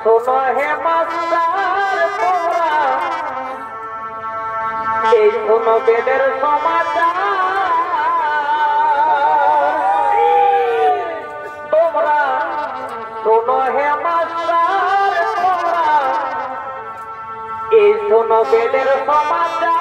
শোনো হে মাস্টার তোমরা এই শোনো বেদের সমাচার তোমরা শোনো হে মাস্টার তোমরা এই শোনো বেদের সমাচার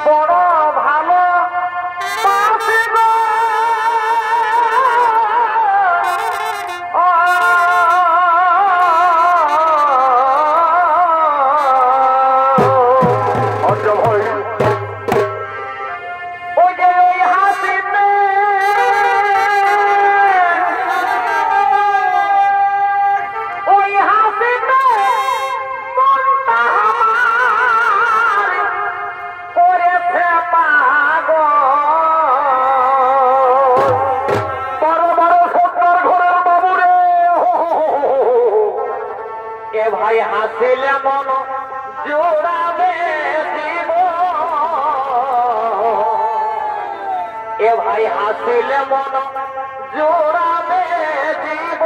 বড় ভালো এ ভাই হাসিলে মন জোড়াবে জীব, এ ভাই হাসিলে মন জোড়াবে জীব,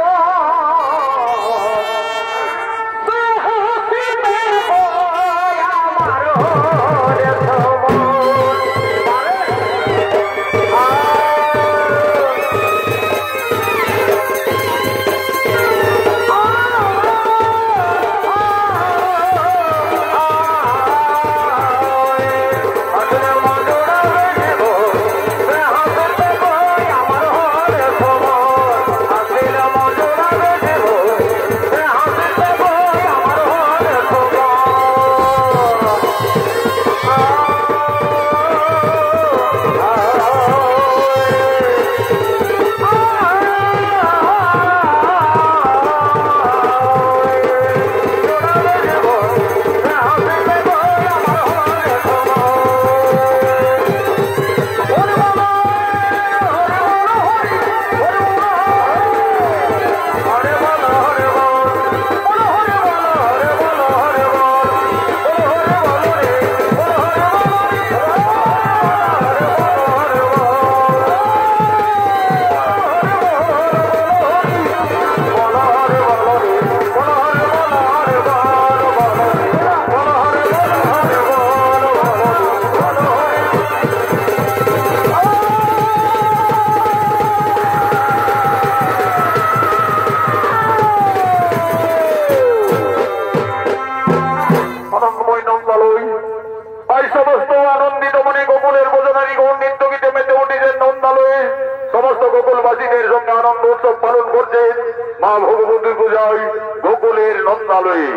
সমস্ত গোকুলবাসীদের সঙ্গে আনন্দ উৎসব পালন করছেন মা ভগবতী পূজায় গোকুলের নন্দালয়ে।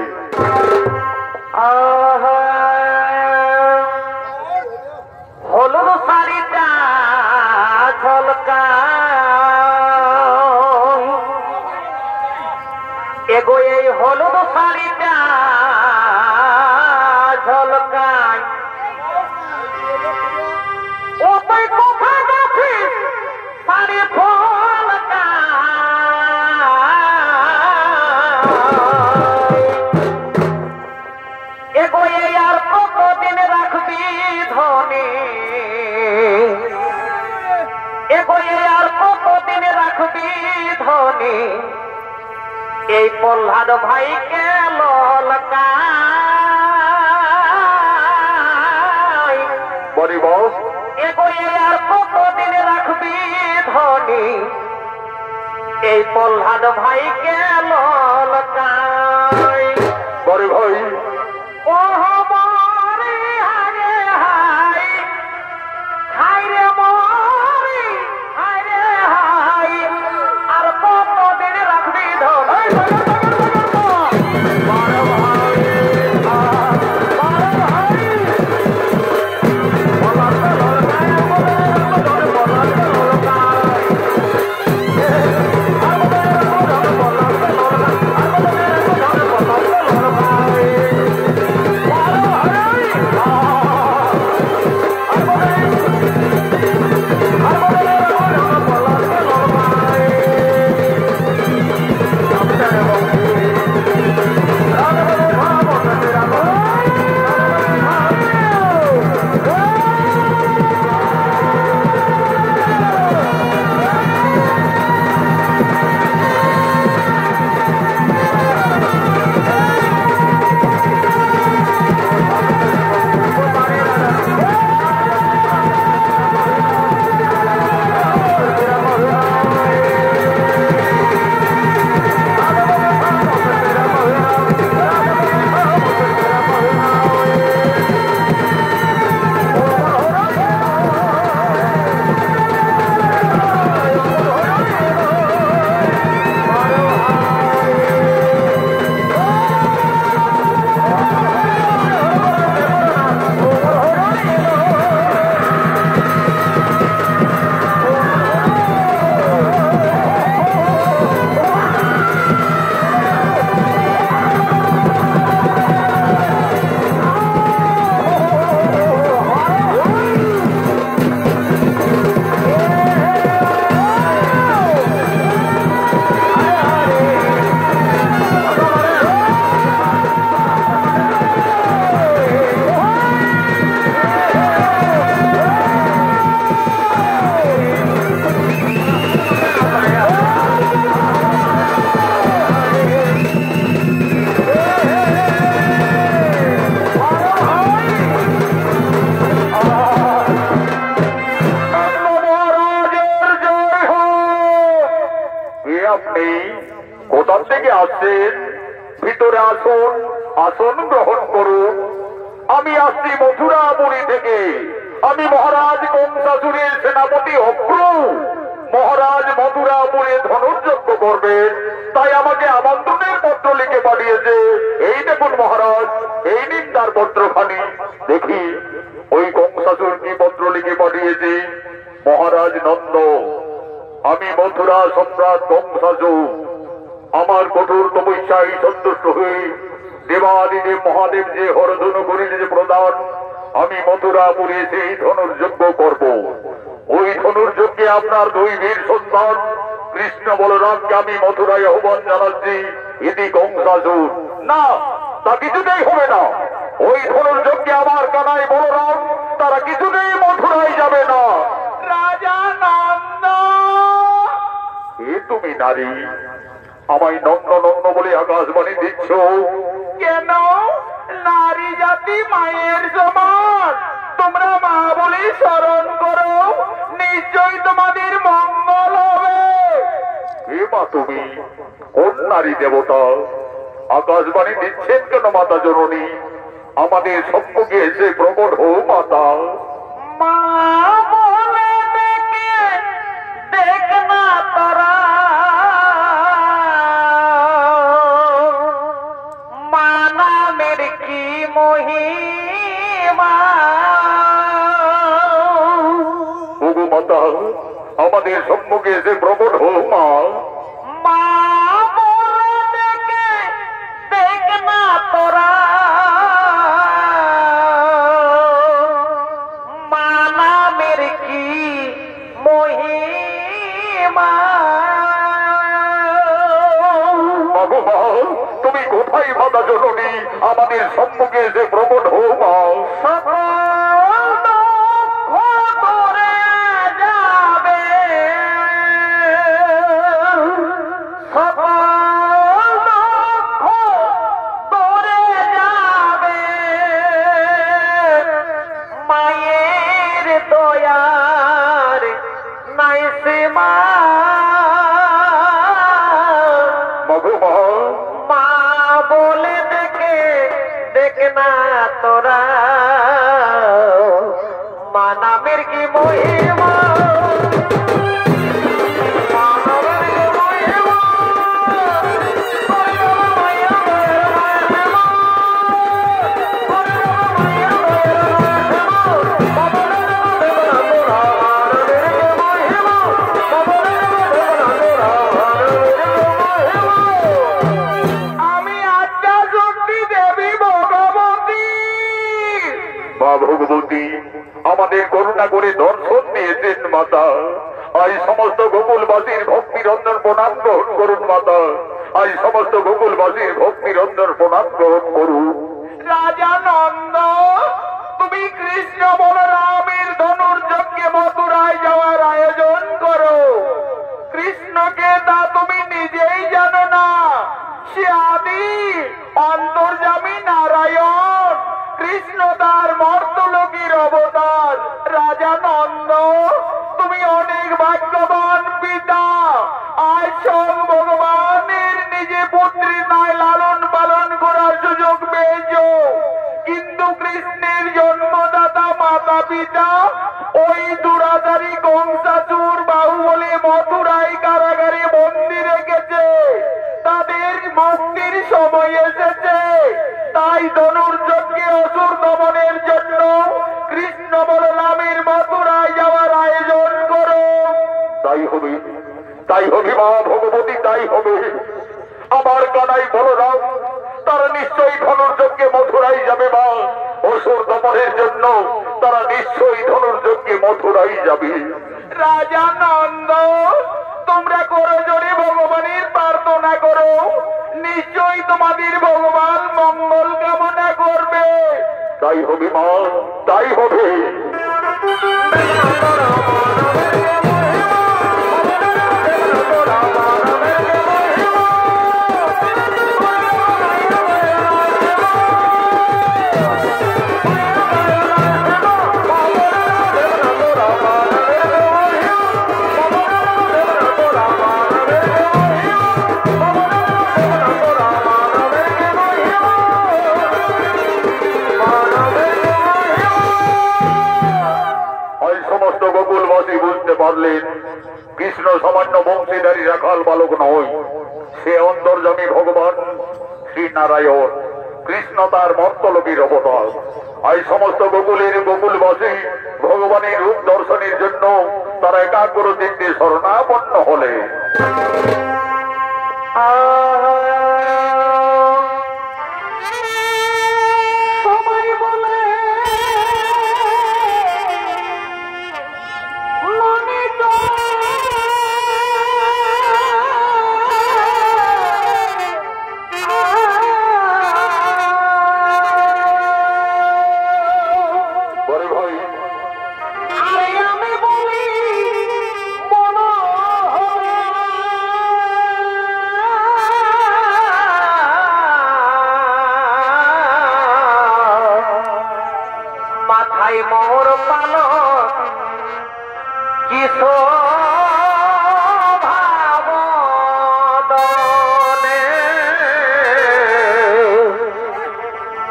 হলুদ শাড়িটা ঝলকা এগো, এই হলুদ শাড়িটা ঝলকায় ও তুই কোথা যাচ্ছিস শাড়ি ফলকা, এগো এই আর কতদিন রাখবি ধনী, এগো এই আর কতদিন রাখবি ধনী, এই প্রহ্লাদ ভাইকে ললকা বস এগো এই আর কতদিন রাখবি ধনী, এই প্রহ্লাদ ভাইকে ললকাই। বরে ভাই ও মরি হারে হাই, হাই রে মরি হাই রে হাই, আর কতদিন রাখবি ধনী, ভিতরে আসুন, আসন গ্রহণ করুন। আমি আসছি মথুরাপুরী থেকে। আমি মহারাজ কংসাসুরের সেনাপতি অক্রু। মহারাজ মথুরাপুরে ধনুর্যজ্ঞ করবেন, তাই আমাকে আমন্ত্রণের পত্র লিখে পাঠিয়েছে। এই দেখুন মহারাজ, এই নিন তার পত্রখানি। দেখি ওই কংসাসুর কি পত্র লিখে পাঠিয়েছে। মহারাজ নন্দ, আমি মথুরা সম্রাট কংসাসুর আমার কঠোর তপস্যায় সন্তুষ্ট হয়ে দেবাদিদেব মহাদেব যে হরধনু করিলে যে প্রদান, আমি মথুরাপুরে সেই ধনুর্যজ্ঞ করব। ওই ধনুর্যজ্ঞে আপনার দুই বীর সন্তান কৃষ্ণ বলরামকে আমি মথুরায় আহ্বান জানাচ্ছি। ইতি কংসাসুর। না, তা কিছুতেই হবে না। ওই ধনুর্যজ্ঞে আমার কানাই বলরাম তারা কিছুতেই মথুরায় যাবে না। রাজা নন্দ, এ তুমি নারী, আমায় নন্দ নন্দ বলে আকাশবাণী দিচ্ছ কেন? নারী জাতি মায়ের সমান, তোমরা মা বলে স্মরণ করো, নিশ্চয়ই তোমাদের মঙ্গল হবে। হে মা, তুমি কোন নারী দেবতা? আকাশবাণী দিচ্ছেন কেন মাতা জননী? আমাদের সম্মুখে এসে প্রকট হো মাতা। মা বলে ডেকে দেখ না তারা, মা নামের কি মহিমা। ওগো মাতা, আমাদের সম্মুখে এসে প্রকট হো মা। মা বলে ডেকে দেখ না তোরা, মা নামের কি মহিমা। মাগো মা, তুমি কোথায় মাতা জননী? আমাদের সম্মুখে এসে প্রকট হো মা। মায়ের দয়ার নাই সীমা। মাগো মা, মা বলে দেখে দেখ না তোরা, মা নামের কি মহিমা। ভগবতী, আমাদের করুণা করে দর্শন দিয়েছেন মাতা। আজ সমস্ত গোকুলবাসীর ভক্তি রঞ্জন প্রণাম গ্রহণ করুন মাতা। আজ সমস্ত গোকুলবাসীর ভক্তি রঞ্জন প্রণাম গ্রহণ করুন। রাজা নন্দ, তুমি কৃষ্ণ বলরামের ধনুর্যজ্ঞে মথুরায় যাওয়ার আয়োজন করো। কৃষ্ণকে তা তুমি নিজেই জানো না। সে আদি অন্তর্যামী নারায়ণ, কৃষ্ণ তার মর্তলোকের অবতার। রাজা নন্দ, তুমি অনেক ভাগ্যবান পিতা। আজ সব ভগবানের নিজে পুত্রী নয় লালন পালন করার সুযোগ পেয়েছ, কিন্তু কৃষ্ণের জন্মদাতা মাতা পিতা ওই দুরাচারী কংসাসুর বাহুবলে মথুরায় কারাগারে বন্দী রেখেছে। তাদের মুক্তির সময় এসেছে, তাই ধনুর্যজ্ঞে অসুর দমনের জন্য কৃষ্ণ বলরামের মথুরায় যাওয়ার আয়োজন করো। তাই হবে, তাই হবে মা ভগবতী, তাই হবে। আমার কানাই বলরাম তারা নিশ্চয়ই ধনুর্যজ্ঞে মথুরাই যাবে মা। অসুর দমনের জন্য তারা নিশ্চয়ই ধনুর্যজ্ঞে মথুরাই যাবে। রাজা নন্দ, তোমরা করো জোরে ভগবানের প্রার্থনা করো, নিশ্চয়ই তোমাদের ভগবান মঙ্গল কামনা করবে। তাই হবে মা, তাই হবে। বললেন, কৃষ্ণ সামান্য বংশীধারী রাখাল বালক নয়, সে অন্তর্যামী ভগবান শ্রীনারায়ণ। কৃষ্ণ তার মর্তলোকীর অবতার। এই সমস্ত গোকুলের গোকুলবাসী ভগবানের রূপ দর্শনের জন্য তারা একাগ্র চিত্তে শরণাপন্ন হলে মোর পালক কিশো ভাবদনে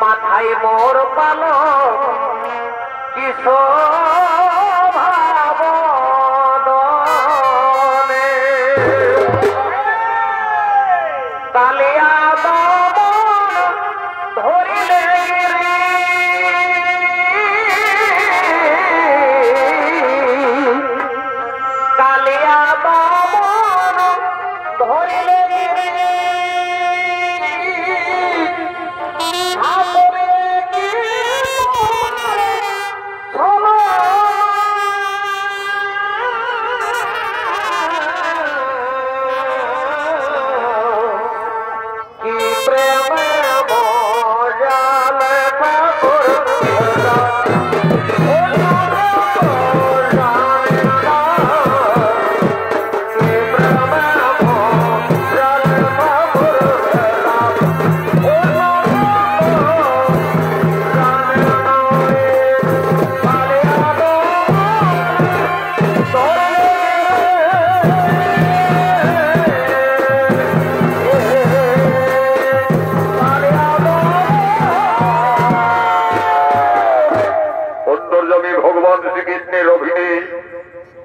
মাথায় মোর পালক কিশো ভাবদনে কালিয়া দমন ধরিলে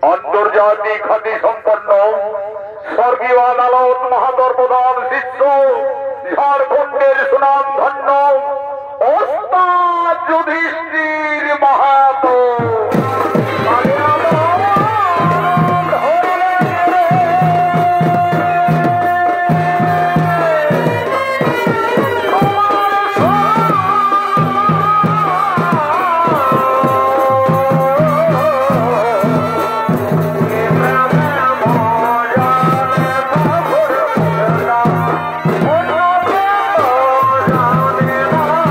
আন্তর্জাতিক খ্যাতি সম্পন্ন স্বর্গীয় আদালত মহাদর প্রধান শিষ্য ঝাড়খণ্ডের সুনাম ধন্য ওস্তাদ যুধিষ্ঠির মাহাতো Oh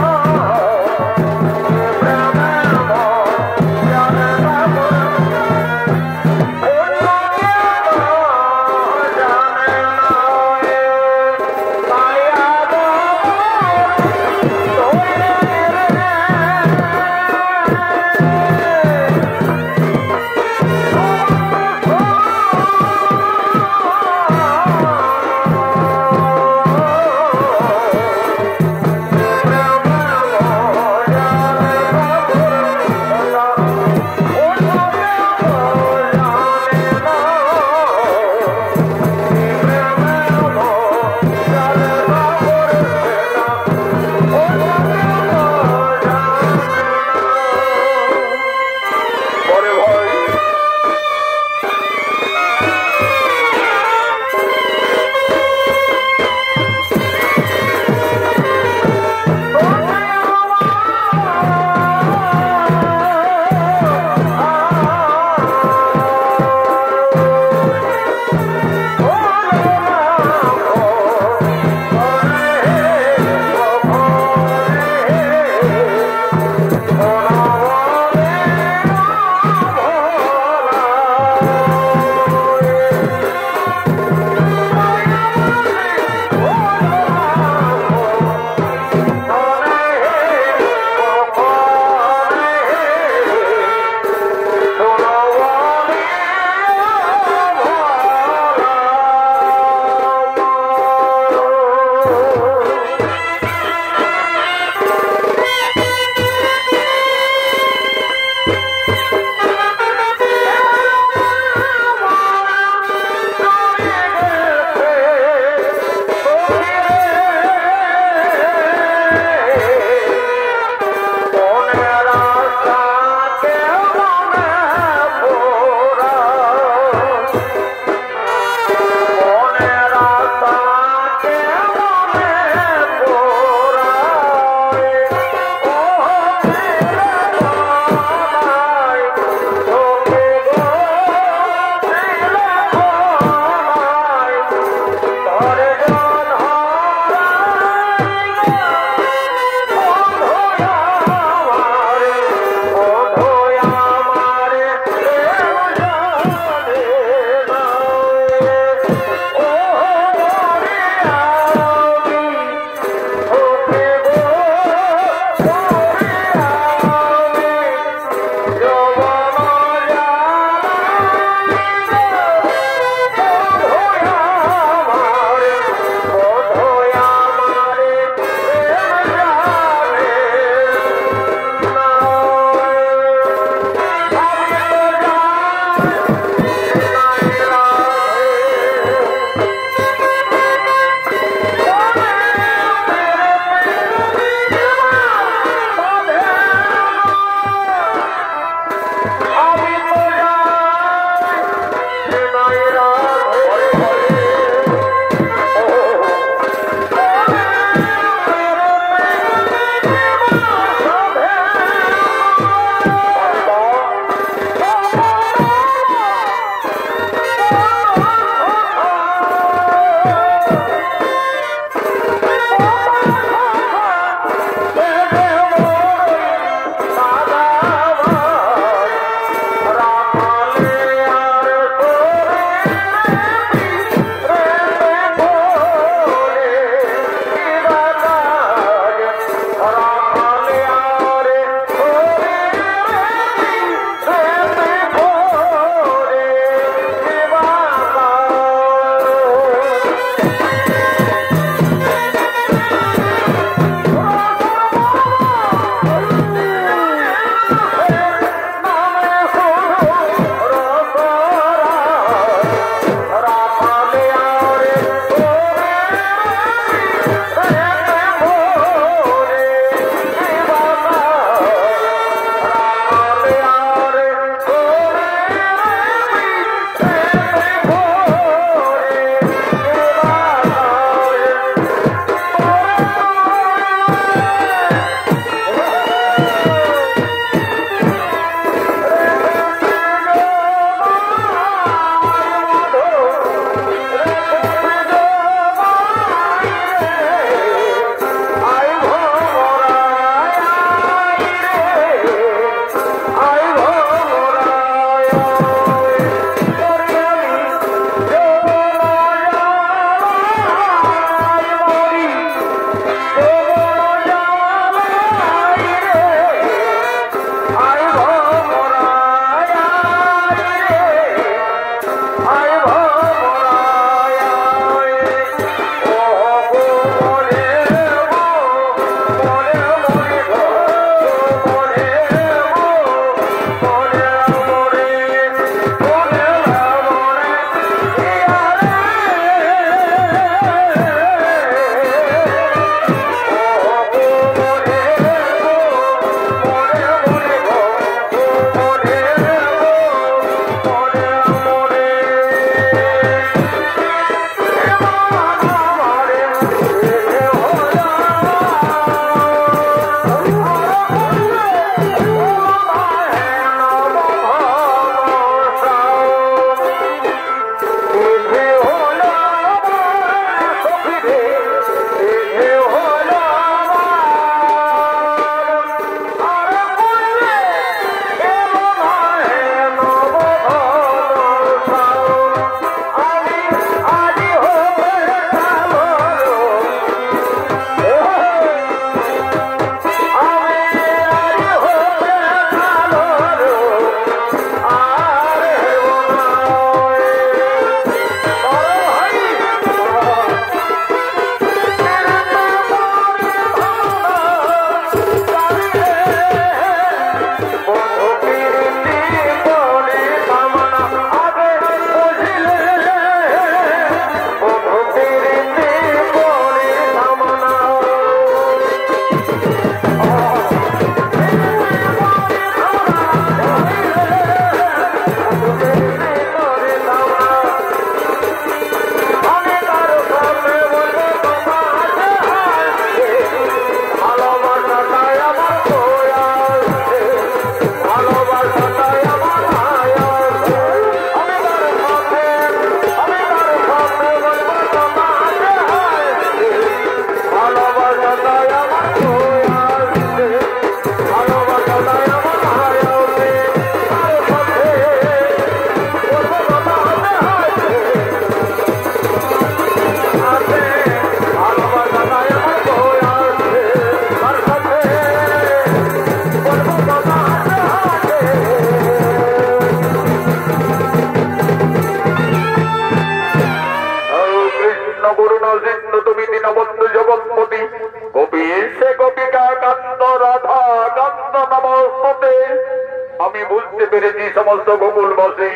আমি বুঝতে পেরেছি সমস্ত গোকুলবাসী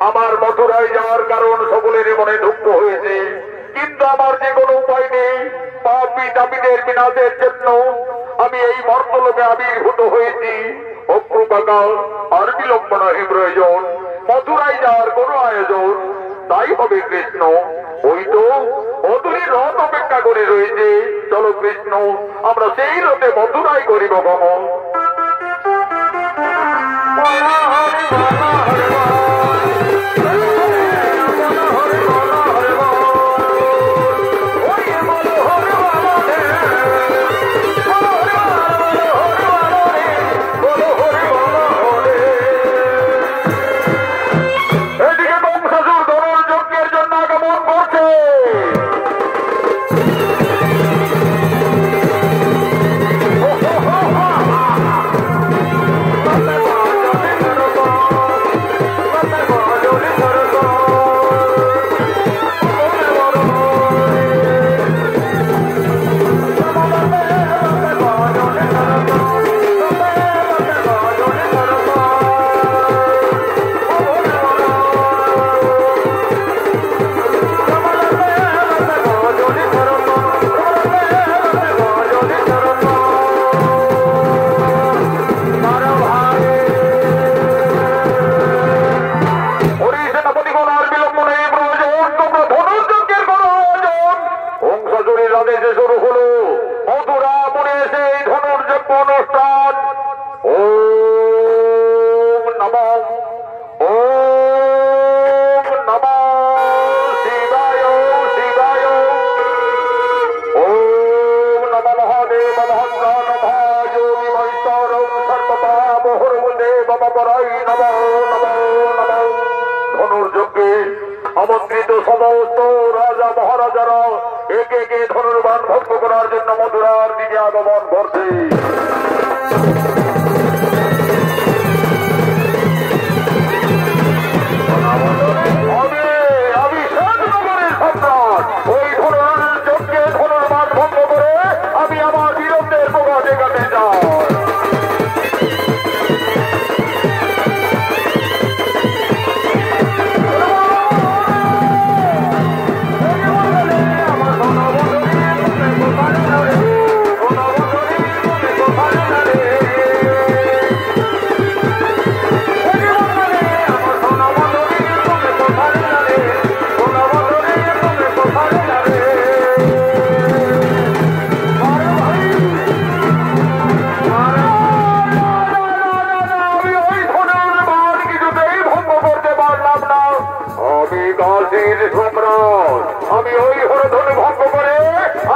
আমার মথুরায় যাওয়ার কারণ সকলের মনে দুঃখ হয়েছে, কিন্তু আমার যে কোনো উপায় নেই। পাপী তাপীদের বিনাশের জন্য আমি এই মর্তলোকে আবির্ভূত হয়েছি। অক্রু কাকা আর বিলম্ব নহে প্রয়োজন, মথুরায় যাওয়ার কোনো আয়োজন তাই হবে কৃষ্ণ। ওই তো অদূরের রথ অপেক্ষা করে রয়েছে, চলো কৃষ্ণ আমরা সেই রথে মথুরায় করিব ভ্রমণ। ধনুর্যজ্ঞে আমন্ত্রিত সমস্ত রাজা মহারাজারা একে একে ধনুর্বাণ ভঙ্গ করার জন্য মথুরার দিকে আগমন করছে। আমি শ্যামনগরের সম্রাট, ওই ধনুর্যজ্ঞে ধনুর্বাণ ভঙ্গ করে আমি আমার বীরত্বের প্রকাশ দেখাতে চাই। আমি ওই হরধনু ভঙ্গ করে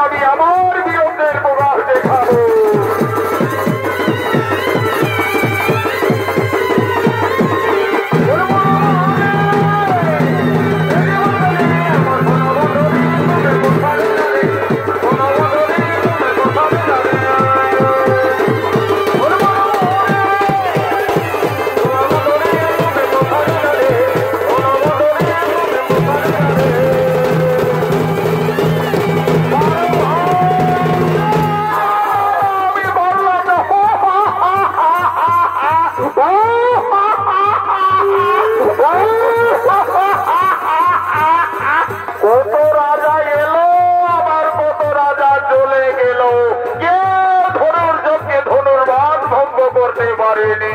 আমি আমার বীরত্বের প্রকাশ দেখাবো। কত রাজা এলো আবার কত রাজা চলে গেল, কেউ ধনুর্যজ্ঞে ধনুর্বাণ ভঙ্গ করতে পারেনি।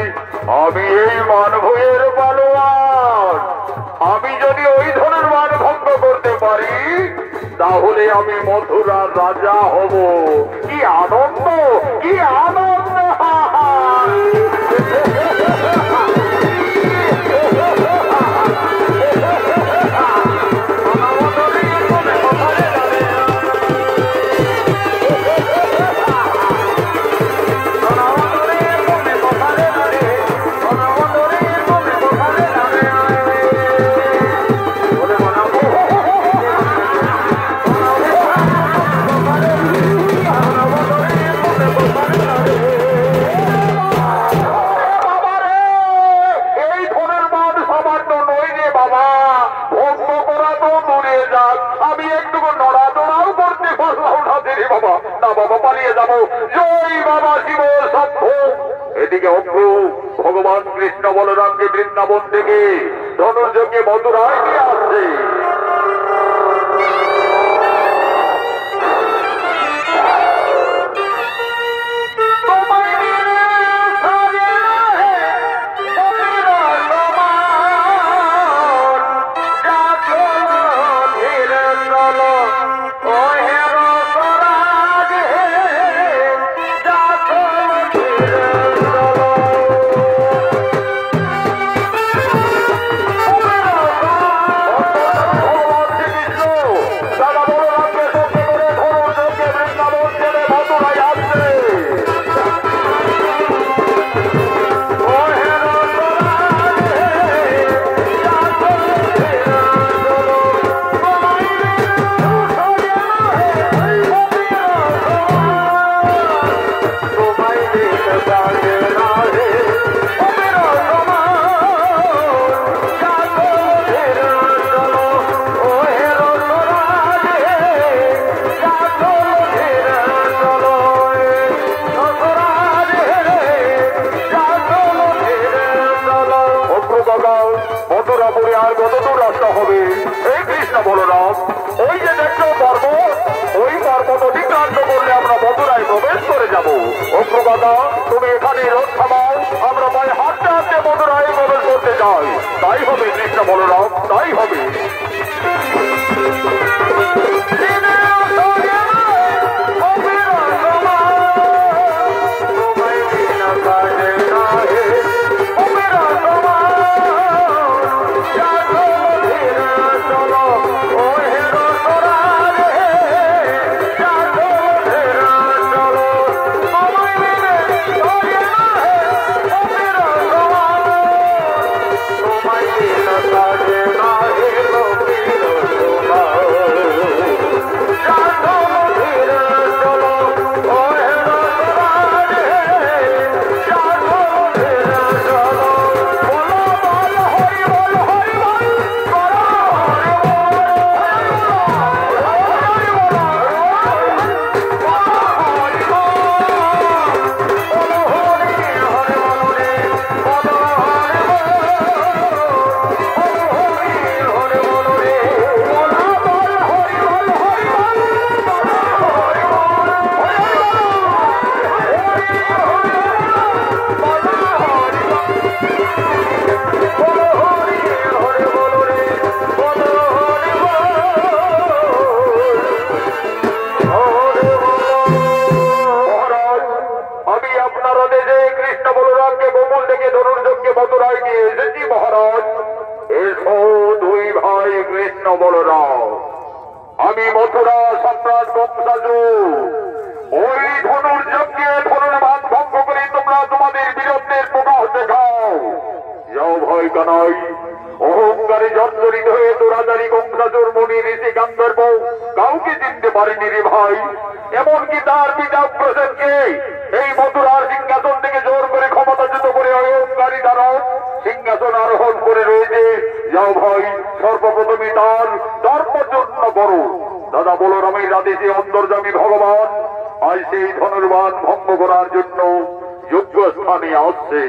আমি এই মানভূয়ের পালোয়ান, আমি যদি ওই ধনুর্বাণ ভঙ্গ করতে পারি তাহলে আমি মথুরার রাজা হব। কি আনন্দ, কি আনন্দ! আমি একটুকু নড়াচড়াও করতে পারলাম না রে বাবা। না বাবা, পালিয়ে যাবো। জয় বাবা শিব শম্ভ। এদিকে অগ্র ভগবান কৃষ্ণ বলরামকে বৃন্দাবন থেকে ধনুর্যজ্ঞে মথুরায় নিয়ে আসছে। মথুরাপুরে আর কতদূর রাস্তা হবে? এই কৃষ্ণ বলরাম, ওই যে দেখছো পর্বত, ওই পর্বত অতিক্রান্ত করলে আমরা মথুরায় প্রবেশ করে যাবো। অগ্রগতা, তুমি এখানে রোদ থামাও, আমরা পায়ে হাঁটতে হাঁটতে মথুরায় প্রবেশ করতে চাই। তাই হবে কৃষ্ণ বলরাম, তাই হবে। Bye. কৃষ্ণ বলরামকে গোকুল থেকে ধনুর্যজ্ঞে মথুরায় নিয়ে এসেছি মহারাজ। এসো দুই ভাই কৃষ্ণ বলরাম, আমি মথুরা সম্রাট কংসাসুর। ওই ধনুর্যজ্ঞে ধনুর্বাদ ভঙ্গ করে তোমরা তোমাদের বীরত্বের প্রকাশ দেখাও। যাও ভয় কানাই, অহংকারে জর্জরিত হয়ে তোরাদারি কংসাসুর মুনি ঋষি গান্ধর্ব কাউকে চিনতে পারেনি রে ভাই। এমনকি তার পিতা প্রসেনকে এই মথুরার সিংহাসন থেকে জোর করে ক্ষমতাচ্যুত করে অহংকারী দ্বারা সিংহাসন আরোহণ করে রয়েছে। যাও ভাই, সর্বপ্রথমে তার ধর্মচূর্ণ করো। দাদা বলরামের আদেশে অন্তর্যামী ভগবান আজ সেই ধনুর্বাদ ভঙ্গ করার জন্য যোগ্য স্থানে আসছে।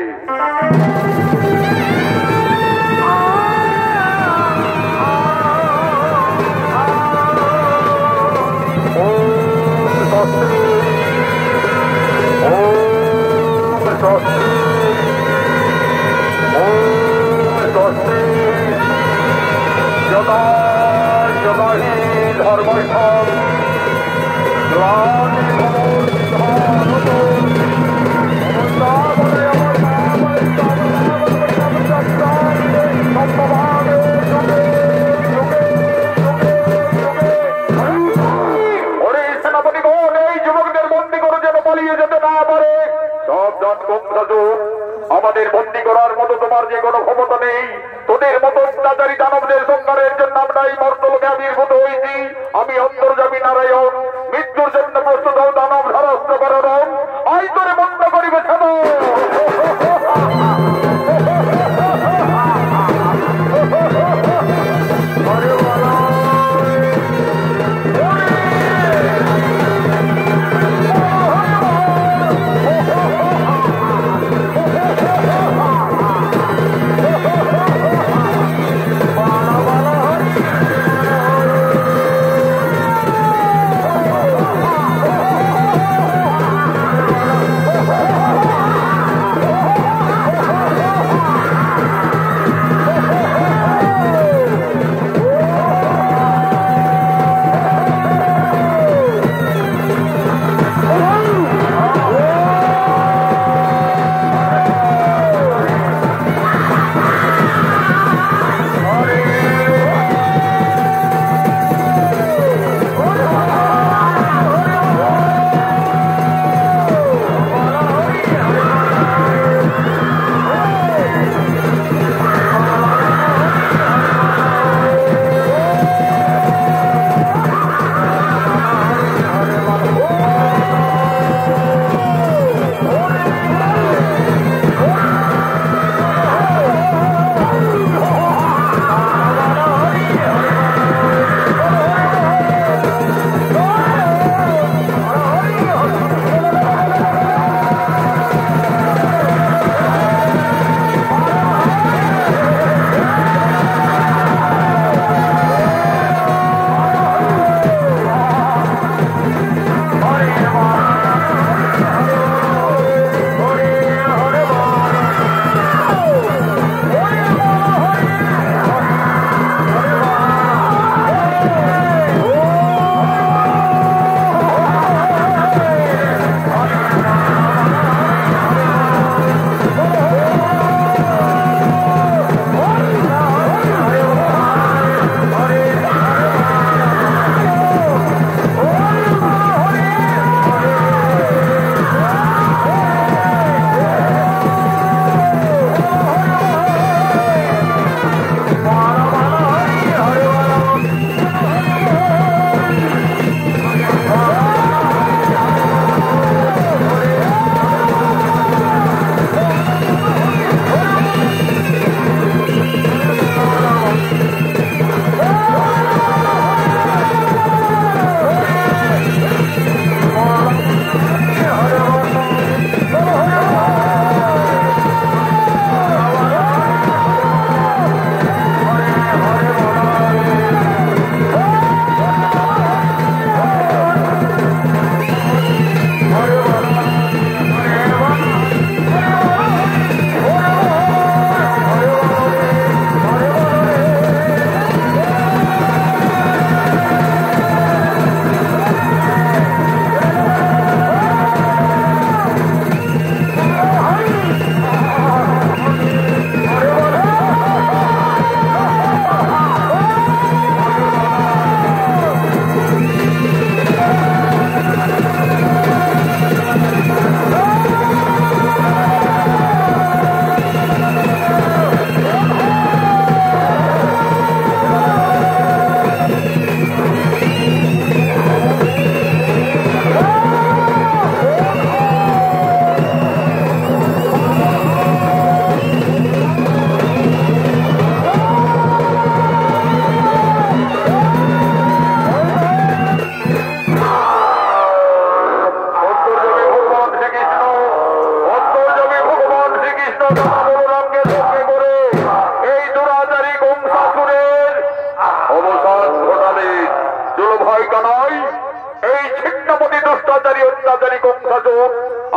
আমাদের বন্দী করার মতো তোমার যে কোনো ক্ষমতা নেই। তোদের মতো অত্যাচারী দানবদের সংহারের জন্য আমরা এই মর্তলোকে আবির্ভূত হয়েছি। আমি অন্তর্যামী নারায়ণ, মৃত্যুর জন্য প্রস্তুত হও দানব ধারস্ত করণ। আই তোরে বন্ধ করিবে ছাড়ো।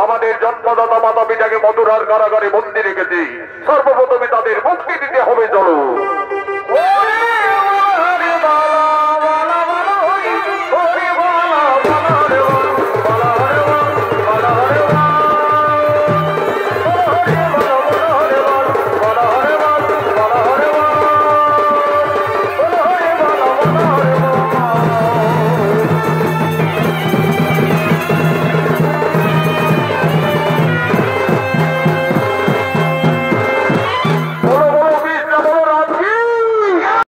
আমাদের জন্মদাতা মাতা পিতাকে মথুরার কারাগারে বন্দী রেখেছি, সর্বপ্রথমে তাদের মুক্তি দিতে হবে। চলো।